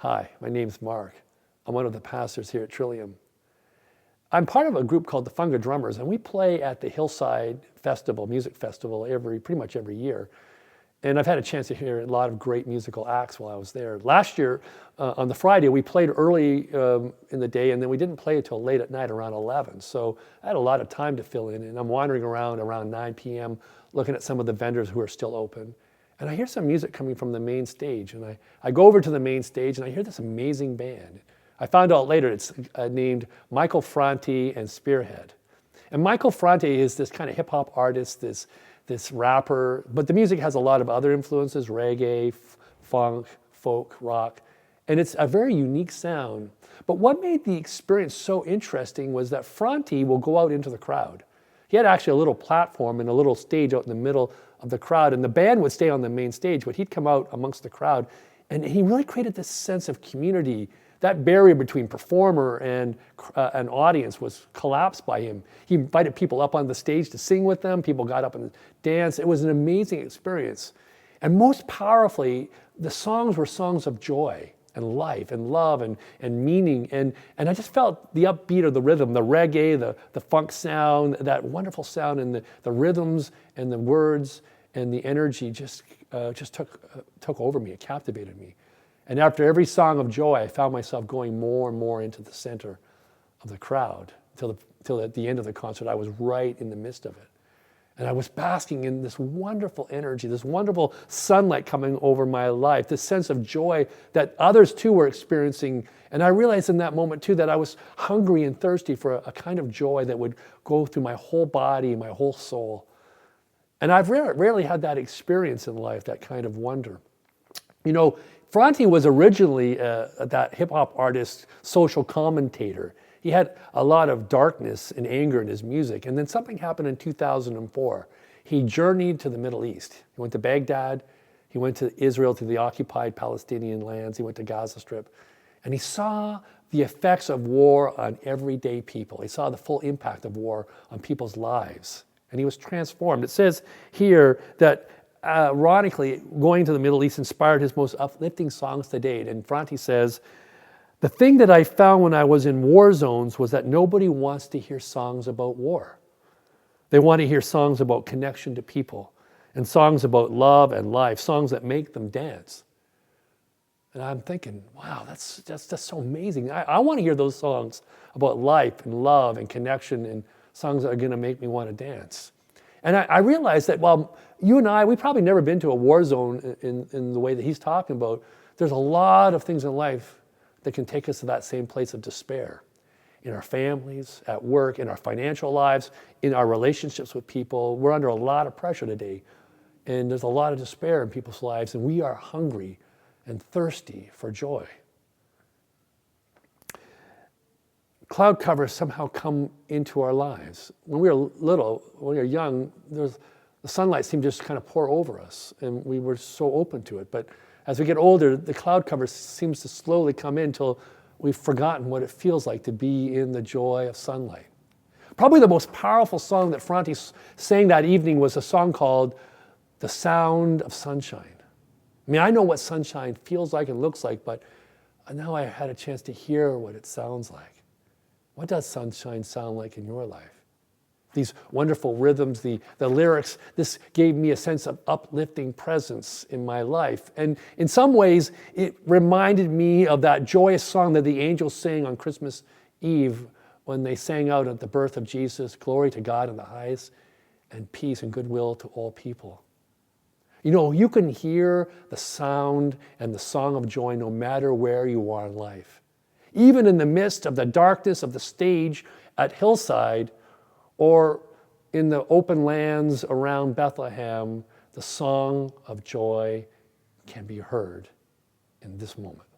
Hi, my name's Mark. I'm one of the pastors here at Trillium. I'm part of a group called the Funga Drummers, and we play at the Hillside Music Festival pretty much every year. And I've had a chance to hear a lot of great musical acts while I was there. Last year, on the Friday, we played early in the day, and then we didn't play until late at night, around 11. So I had a lot of time to fill in, and I'm wandering around 9 p.m., looking at some of the vendors who are still open. And I hear some music coming from the main stage, and I go over to the main stage, and I hear this amazing band. I found out later it's named Michael Franti and Spearhead. And Michael Franti is this kind of hip-hop artist, this rapper, but the music has a lot of other influences, reggae, funk, folk, rock, and it's a very unique sound. But what made the experience so interesting was that Franti will go out into the crowd. He had actually a little platform and a little stage out in the middle of the crowd, and the band would stay on the main stage, but he'd come out amongst the crowd, and he really created this sense of community. That barrier between performer and an audience was collapsed by him. He invited people up on the stage to sing with them. People got up and danced. It was an amazing experience. And most powerfully, the songs were songs of joy and life and love and meaning. And I just felt the upbeat of the rhythm, the reggae, the funk sound, that wonderful sound, and the rhythms and the words and the energy just took over me. It captivated me. And after every song of joy, I found myself going more and more into the center of the crowd till at the end of the concert, I was right in the midst of it. And I was basking in this wonderful energy, this wonderful sunlight coming over my life, this sense of joy that others too were experiencing. And I realized in that moment too that I was hungry and thirsty for a kind of joy that would go through my whole body, my whole soul. And I've rarely had that experience in life, that kind of wonder. You know, Franti was originally that hip-hop artist, social commentator. He had a lot of darkness and anger in his music. And then something happened in 2004. He journeyed to the Middle East. He went to Baghdad. He went to Israel, to the occupied Palestinian lands. He went to Gaza Strip. And he saw the effects of war on everyday people. He saw the full impact of war on people's lives. And he was transformed. It says here that ironically, going to the Middle East inspired his most uplifting songs to date. And Franti says, "The thing that I found when I was in war zones was that nobody wants to hear songs about war. They want to hear songs about connection to people and songs about love and life, songs that make them dance." And I'm thinking, wow, that's so amazing. I want to hear those songs about life and love and connection and songs that are going to make me want to dance. And I realized that while you and I, we've probably never been to a war zone in the way that he's talking about, there's a lot of things in life that can take us to that same place of despair. In our families, at work, in our financial lives, in our relationships with people. We're under a lot of pressure today. And there's a lot of despair in people's lives, and we are hungry and thirsty for joy. Cloud covers somehow come into our lives. When we were little, when we were young, the sunlight seemed to just kind of pour over us, and we were so open to it. But as we get older, the cloud cover seems to slowly come in until we've forgotten what it feels like to be in the joy of sunlight. Probably the most powerful song that Franti sang that evening was a song called "The Sound of Sunshine." I mean, I know what sunshine feels like and looks like, but now I had a chance to hear what it sounds like. What does sunshine sound like in your life? These wonderful rhythms, the lyrics, this gave me a sense of uplifting presence in my life. And in some ways, it reminded me of that joyous song that the angels sang on Christmas Eve when they sang out at the birth of Jesus, "Glory to God in the highest, and peace and goodwill to all people." You know, you can hear the sound and the song of joy no matter where you are in life. Even in the midst of the darkness of the stage at Hillside or in the open lands around Bethlehem, the song of joy can be heard in this moment.